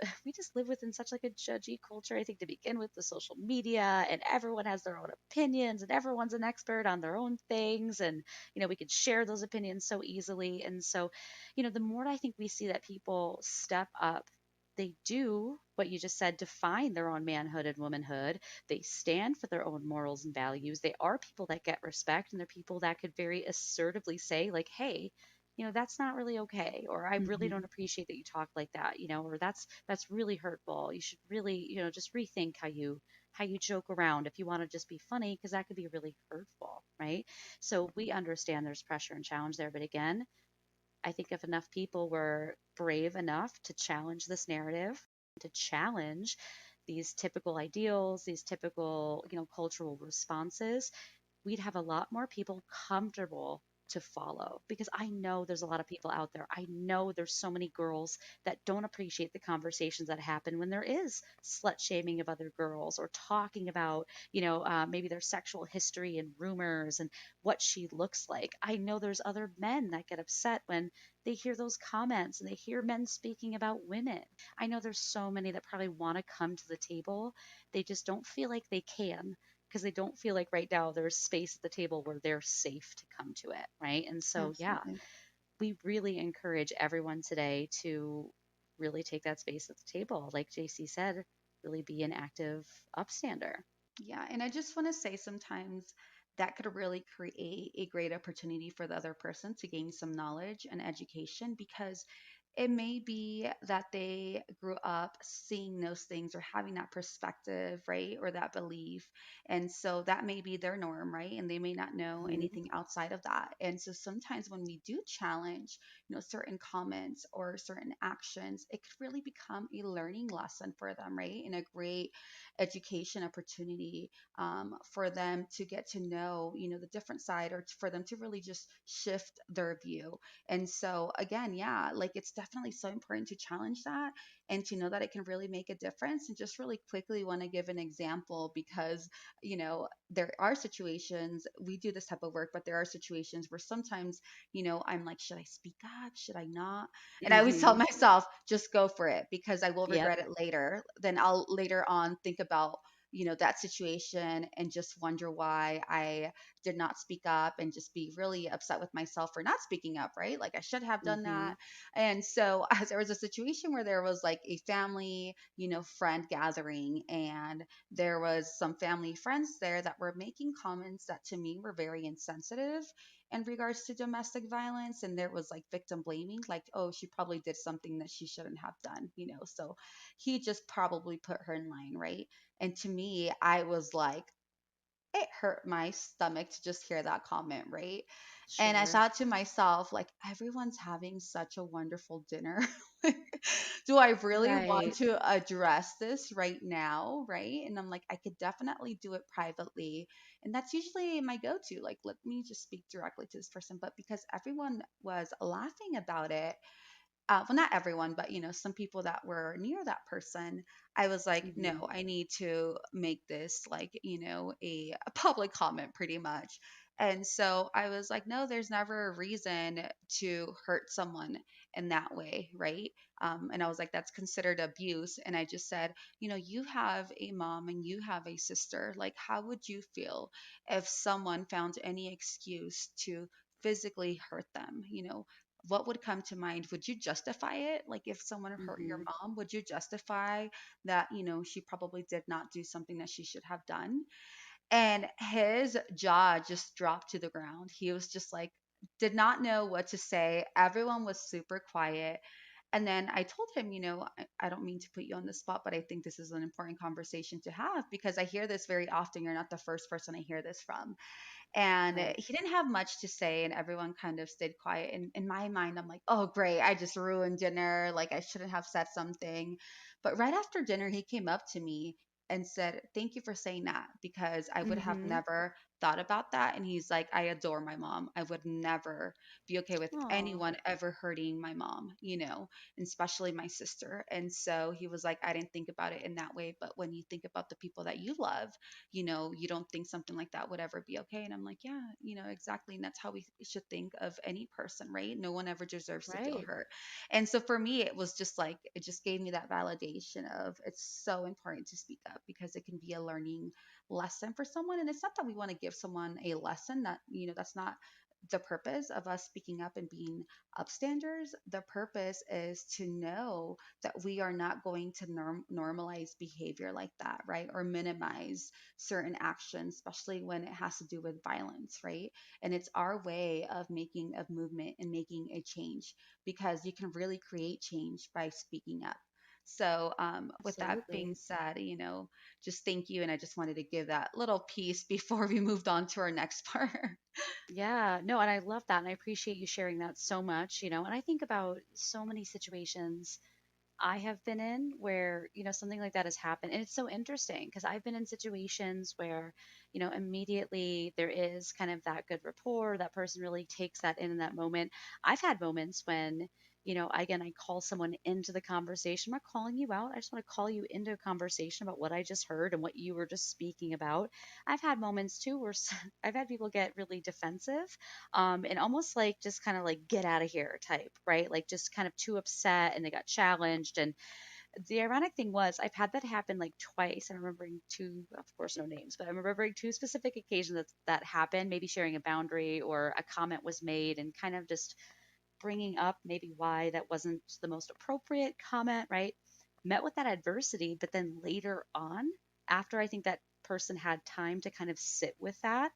within such like a judgy culture, I think, to begin with, the social media, and everyone has their own opinions and everyone's an expert on their own things, and we can share those opinions so easily. And so the more I think we see that people step up, they do what you just said, define their own manhood and womanhood. They stand for their own morals and values. They are people that get respect, and they're people that could very assertively say, like, hey, that's not really okay, or I really don't Hmm. appreciate that you talk like that, or that's really hurtful. You should really, just rethink how you joke around if you want to just be funny, because that could be really hurtful, right? So we understand there's pressure and challenge there, but again, I think if enough people were brave enough to challenge this narrative, to challenge these typical ideals, these typical, cultural responses, we'd have a lot more people comfortable to follow, because I know there's a lot of people out there. I know there's so many girls that don't appreciate the conversations that happen when there is slut shaming of other girls, or talking about, maybe their sexual history and rumors and what she looks like. I know there's other men that get upset when they hear those comments and they hear men speaking about women. I know there's so many that probably want to come to the table. They just don't feel like they can, because they don't feel like right now there's space at the table where they're safe to come to it, right? And so, yeah, Absolutely. we really encourage everyone today to really take that space at the table. Like JC said, really be an active upstander. Yeah, and I just want to say sometimes that could really create a great opportunity for the other person to gain some knowledge and education, because it may be that they grew up seeing those things or having that perspective, right? Or that belief. And so that may be their norm, right? And they may not know Hmm. anything outside of that. And so sometimes when we do challenge, certain comments or certain actions, it could really become a learning lesson for them, right? And a great education opportunity, for them to get to know, the different side, or for them to really just shift their view. And so again, yeah, like it's definitely so important to challenge that and to know that it can really make a difference. And just really quickly want to give an example, because there are situations, we do this type of work, but there are situations where sometimes, I'm like, should I speak up, should I not? And I always tell Hmm. myself, just go for it, because I will Yep. regret it later. Then I'll later on think about, that situation and just wonder why I did not speak up, and just be really upset with myself for not speaking up, right? Like I should have done Hmm. that. And so as there was a situation where there was like a family, friend gathering, and there was some family friends there that were making comments that to me were very insensitive in regards to domestic violence. And there was like victim blaming, like, oh, she probably did something that she shouldn't have done, so he just probably put her in line, right? And to me, I was like, it hurt my stomach to just hear that comment, right? And I Sure. thought to myself, like, everyone's having such a wonderful dinner. Like, do I really want Right. to address this right now? Right. And I'm like, I could definitely do it privately. And that's usually my go to. Like, let me just speak directly to this person. But because everyone was laughing about it, well, not everyone, but some people that were near that person, I was like, Hmm. no, I need to make this like, a public comment pretty much. And so I was like, no, there's never a reason to hurt someone in that way, right? And I was like, that's considered abuse. And I just said, you have a mom and you have a sister. Like, how would you feel if someone found any excuse to physically hurt them? What would come to mind? Would you justify it? Like if someone hurt your Hmm. mom, would you justify that, she probably did not do something that she should have done? And his jaw just dropped to the ground. He was just like, did not know what to say. Everyone was super quiet. And then I told him, I don't mean to put you on the spot, but I think this is an important conversation to have, because I hear this very often. You're not the first person I hear this from. And Right. he didn't have much to say, and everyone kind of stayed quiet. And in my mind, I'm like, oh great, I just ruined dinner, like I shouldn't have said something. But right after dinner, he came up to me and said, thank you for saying that, because I would have Hmm. never thought about that. And he's like, I adore my mom, I would never be okay with Oh, anyone ever hurting my mom, and especially my sister. And so he was like, I didn't think about it in that way, but when you think about the people that you love, you don't think something like that would ever be okay. And I'm like, yeah, exactly. And that's how we should think of any person, right? No one ever deserves to feel right. hurt. And so for me, it was just like, it just gave me that validation of it's so important to speak up, because it can be a learning lesson for someone. And it's not that we want to give someone a lesson that, that's not the purpose of us speaking up and being upstanders, the purpose is to know that we are not going to normalize behavior like that, right? Or minimize certain actions, especially when it has to do with violence, right? And it's our way of making a movement and making a change, because you can really create change by speaking up. So, with that being Absolutely. said, just thank you. And I just wanted to give that little piece before we moved on to our next part. Yeah, no, and I love that. And I appreciate you sharing that so much, and I think about so many situations I have been in where, something like that has happened. And it's so interesting because I've been in situations where, immediately there is kind of that good rapport. That person really takes that in that moment. I've had moments when, again, I call someone into the conversation. I'm not calling you out. I just want to call you into a conversation about what I just heard and what you were just speaking about. I've had moments too where I've had people get really defensive, and almost like just kind of like get out of here type, right? Like just kind of too upset and they got challenged. And the ironic thing was, I've had that happen like twice. I'm remembering two, of course, no names, but I'm remembering two specific occasions that happened. Maybe sharing a boundary or a comment was made, and kind of just bringing up maybe why that wasn't the most appropriate comment, right? Met with that adversity, but then later on, after I think that person had time to kind of sit with that,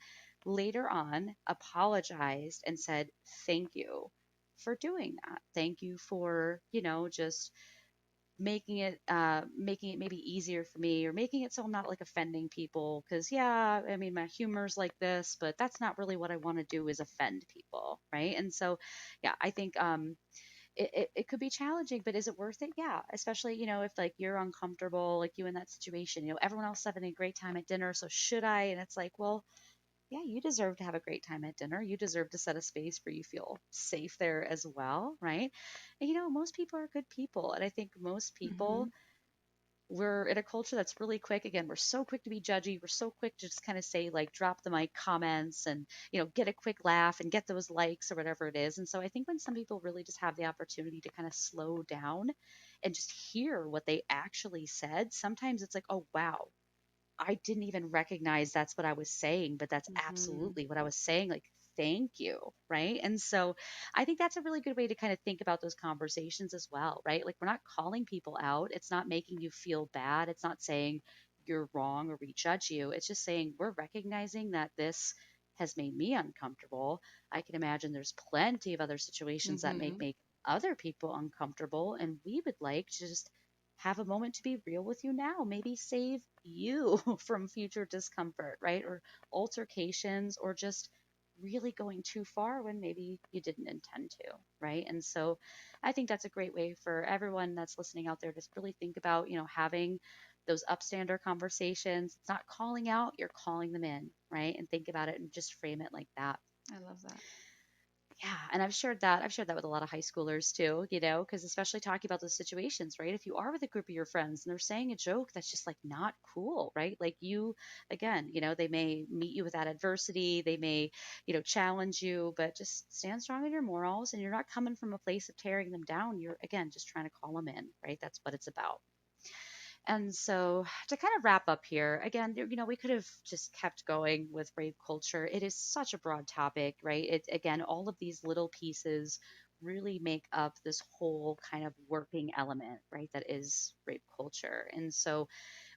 later on apologized and said, thank you for doing that. Thank you for, just making it maybe easier for me, or making it so I'm not like offending people, because yeah, I mean, my humor's like this, but that's not really what I want to do, is offend people, right? And so yeah, I think it could be challenging, but is it worth it? Yeah, especially, if like you're uncomfortable, like you in that situation, everyone else having a great time at dinner, so should I? And it's like, well, yeah, you deserve to have a great time at dinner. You deserve to set a space where you feel safe there as well, right? And most people are good people. And I think most Hmm. people, we're in a culture that's really quick. Again, we're so quick to be judgy. We're so quick to just kind of say, like, drop the mic comments and, get a quick laugh and get those likes or whatever it is. And so I think when some people really just have the opportunity to kind of slow down and just hear what they actually said, sometimes it's like, oh, wow, I didn't even recognize that's what I was saying, but that's Hmm. absolutely what I was saying. Like, thank you. Right. And so I think that's a really good way to kind of think about those conversations as well. Right. Like, we're not calling people out. It's not making you feel bad. It's not saying you're wrong or we judge you. It's just saying we're recognizing that this has made me uncomfortable. I can imagine there's plenty of other situations that may Hmm. make other people uncomfortable. And we would like to just have a moment to be real with you now, maybe save you from future discomfort, right? Or altercations, or just really going too far when maybe you didn't intend to, right? And so I think that's a great way for everyone that's listening out there to really think about, having those upstander conversations. It's not calling out, you're calling them in, right? And think about it and just frame it like that. I love that. Yeah, and I've shared that with a lot of high schoolers too, because especially talking about those situations, right? If you are with a group of your friends and they're saying a joke that's just like not cool, right? Like you, again, they may meet you with that adversity, they may, challenge you, but just stand strong in your morals, and you're not coming from a place of tearing them down. You're, again, just trying to call them in, right? That's what it's about. And so, to kind of wrap up here, again, we could have just kept going with rape culture. It is such a broad topic, right? It, again, all of these little pieces really make up this whole kind of working element, right? That is rape culture. And so,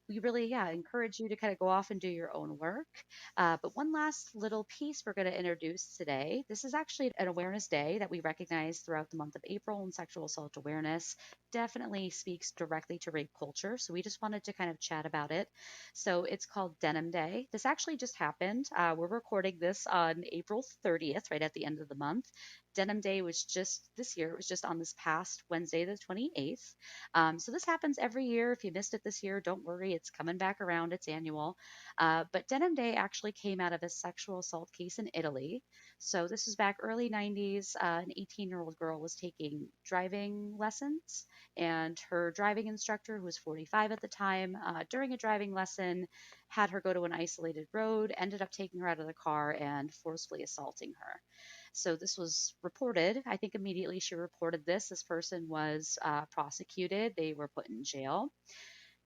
we really, yeah, encourage you to kind of go off and do your own work. But one last little piece we're going to introduce today. This is actually an awareness day that we recognize throughout the month of April, and sexual assault awareness definitely speaks directly to rape culture. So we just wanted to kind of chat about it. So it's called Denim Day. This actually just happened. We're recording this on April 30th, right at the end of the month. Denim Day was just this year, it was just on this past Wednesday, the 28th. So this happens every year. If you missed it this year, don't worry, it's coming back around. It's annual. But Denim Day actually came out of a sexual assault case in Italy. So this was back early 90s. An 18-year-old girl was taking driving lessons, and her driving instructor, who was 45 at the time, during a driving lesson, had her go to an isolated road, ended up taking her out of the car and forcefully assaulting her. So this was reported. I think immediately she reported this. This person was prosecuted. They were put in jail.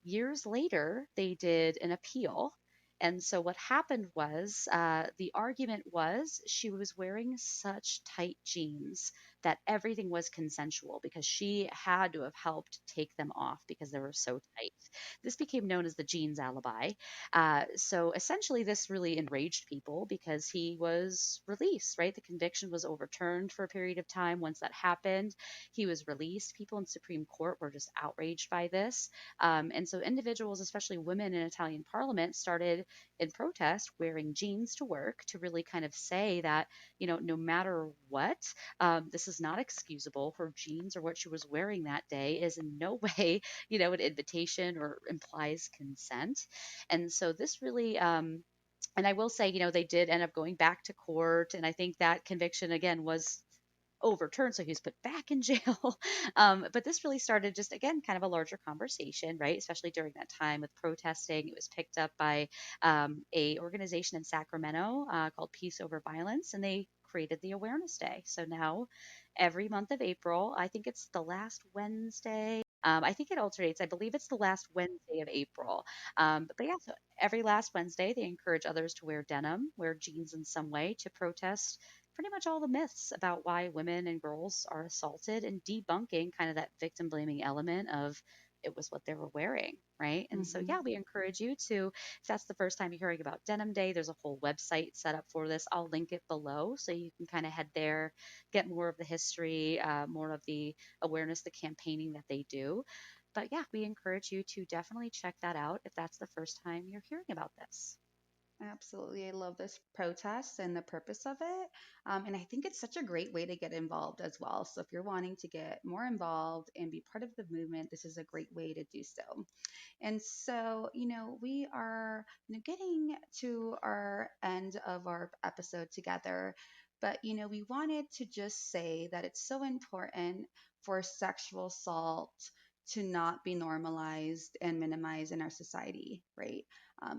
Years later, they did an appeal. And so what happened was the argument was she was wearing such tight jeans that everything was consensual because she had to have helped take them off because they were so tight. This became known as the jeans alibi. So essentially, this really enraged people because he was released, right? The conviction was overturned for a period of time. Once that happened, he was released. People in Supreme Court were just outraged by this. And so individuals, especially women in Italian parliament, started in protest wearing jeans to work to really kind of say that, no matter what, this is not excusable. Her jeans or what she was wearing that day is in no way, an invitation or implies consent. And so this really, and I will say, they did end up going back to court. And I think that conviction, again, was overturned. So he was put back in jail. But this really started just, again, kind of a larger conversation, right? Especially during that time with protesting. It was picked up by a organization in Sacramento called Peace Over Violence, and they created the Awareness Day. So now every month of April, I think it's the last Wednesday. I think it alternates. I believe it's the last Wednesday of April. But yeah, so every last Wednesday, they encourage others to wear denim, wear jeans in some way to protest pretty much all the myths about why women and girls are assaulted and debunking kind of that victim blaming element of it was what they were wearing, right? And so, Hmm. yeah, we encourage you to, if that's the first time you're hearing about Denim Day, there's a whole website set up for this. I'll link it below so you can kind of head there, get more of the history, more of the awareness, the campaigning that they do. But yeah, we encourage you to definitely check that out if that's the first time you're hearing about this. Absolutely. I love this protest and the purpose of it. And I think it's such a great way to get involved as well. So if you're wanting to get more involved and be part of the movement, this is a great way to do so. And so, we are, getting to our end of our episode together. But, we wanted to just say that it's so important for sexual assault to not be normalized and minimized in our society, right?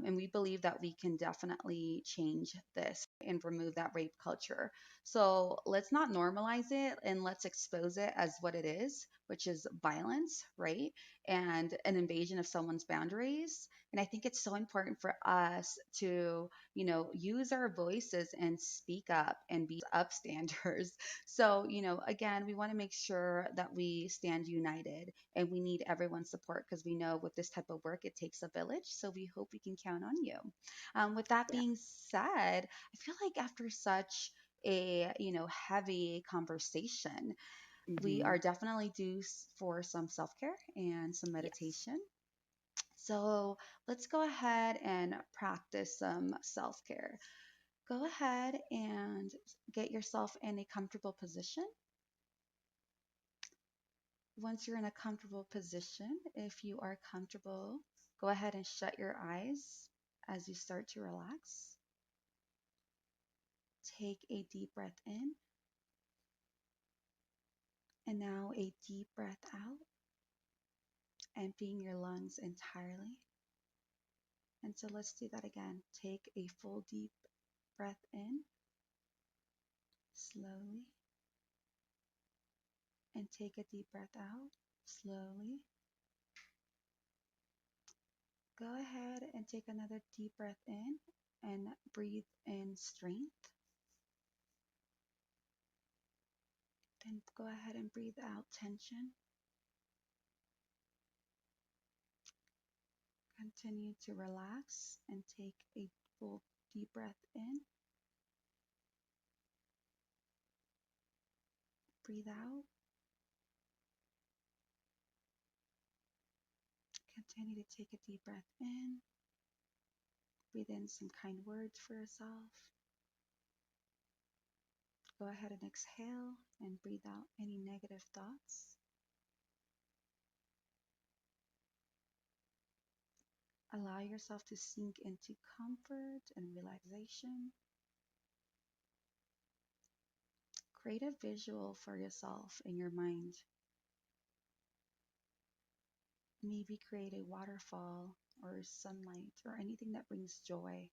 And we believe that we can definitely change this and remove that rape culture. So let's not normalize it and let's expose it as what it is, which is violence, right? And an invasion of someone's boundaries. And I think it's so important for us to, use our voices and speak up and be upstanders. So, again, we want to make sure that we stand united and we need everyone's support because we know with this type of work, it takes a village. So we hope we can count on you. With that Yeah. being said, I feel like after such a heavy conversation, we Hmm. are definitely due for some self-care and some Yes. meditation. So let's go ahead and practice some self-care. Go ahead and get yourself in a comfortable position. Once you're in a comfortable position, if you are comfortable, go ahead and shut your eyes as you start to relax. Take a deep breath in and now a deep breath out, emptying your lungs entirely. And so let's do that again. Take a full deep breath in slowly and take a deep breath out slowly. Go ahead and take another deep breath in and breathe in strength. Then go ahead and breathe out tension. Continue to relax and take a full deep breath in. Breathe out. Continue to take a deep breath in. Breathe in some kind words for yourself. Go ahead and exhale and breathe out any negative thoughts. Allow yourself to sink into comfort and relaxation. Create a visual for yourself in your mind. Maybe create a waterfall or sunlight or anything that brings joy.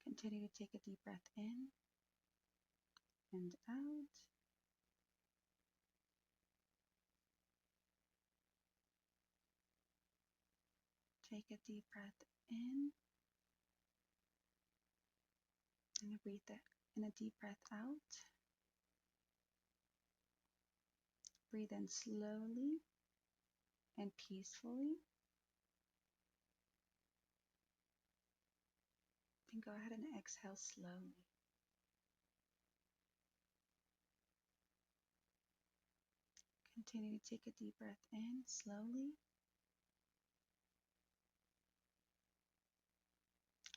Continue to take a deep breath in and out. Take a deep breath in and breathe it. And a deep breath out. Breathe in slowly and peacefully. And go ahead and exhale slowly. Continue to take a deep breath in slowly.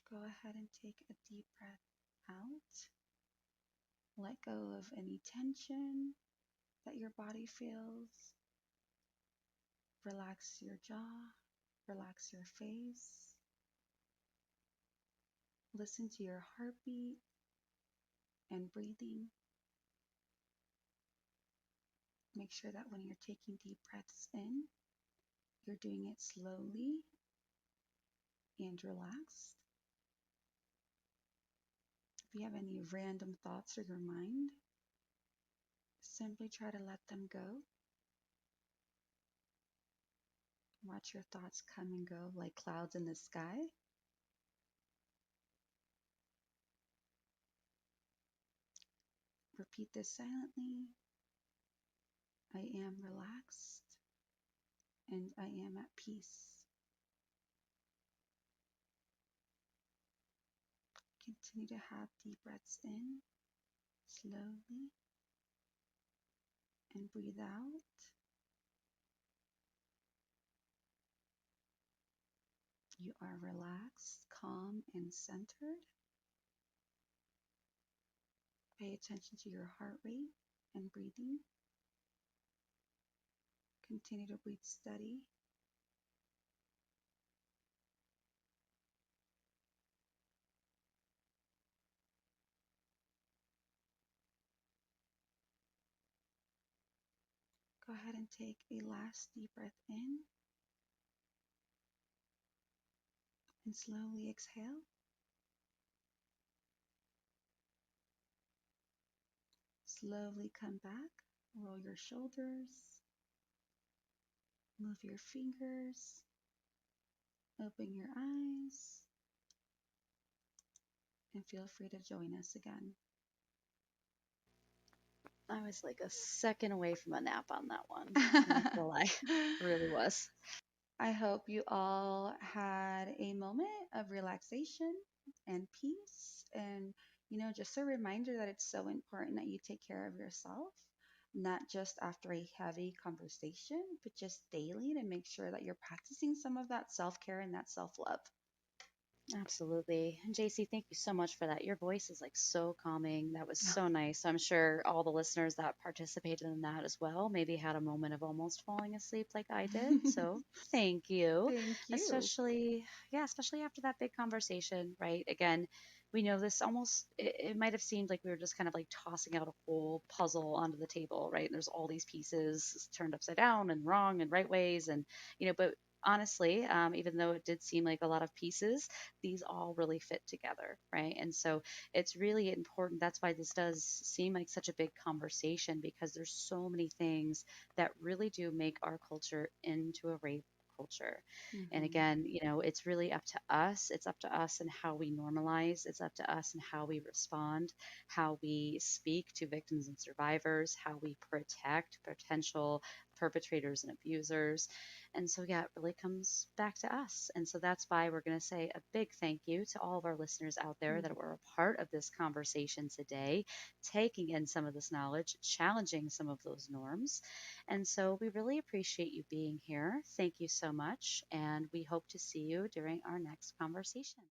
Go ahead and take a deep breath out. Let go of any tension that your body feels. Relax your jaw, relax your face. Listen to your heartbeat and breathing. Make sure that when you're taking deep breaths in, you're doing it slowly and relaxed. If you have any random thoughts in your mind, simply try to let them go. Watch your thoughts come and go like clouds in the sky. Repeat this silently. I am relaxed and I am at peace. Continue to have deep breaths in slowly and breathe out. You are relaxed, calm, and centered. Pay attention to your heart rate and breathing. Continue to breathe steady. Go ahead and take a last deep breath in and slowly exhale. Slowly come back. Roll your shoulders. Move your fingers. Open your eyes. And feel free to join us again. I was like a second away from a nap on that one. I'm not gonna lie. Really was. I hope you all had a moment of relaxation and peace. And, just a reminder that it's so important that you take care of yourself, not just after a heavy conversation, but just daily to make sure that you're practicing some of that self care and that self love. Absolutely. And JC, thank you so much for that. Your voice is like so calming. That was so nice. I'm sure all the listeners that participated in that as well maybe had a moment of almost falling asleep like I did. So thank you. Thank you. Especially, yeah, especially after that big conversation, right? Again, we know this almost, it might have seemed like we were just kind of like tossing out a whole puzzle onto the table, right? And there's all these pieces turned upside down and wrong and right ways. And, but honestly, even though it did seem like a lot of pieces, these all really fit together, right? And so it's really important. That's why this does seem like such a big conversation because there's so many things that really do make our culture into a rape culture. And Hmm. again, it's really up to us. It's up to us and how we normalize. It's up to us and how we respond, how we speak to victims and survivors, how we protect potential perpetrators and abusers. And so, yeah, it really comes back to us. And so that's why we're going to say a big thank you to all of our listeners out there that were a part of this conversation today, taking in some of this knowledge, challenging some of those norms. And so we really appreciate you being here. Thank you so much. And we hope to see you during our next conversation.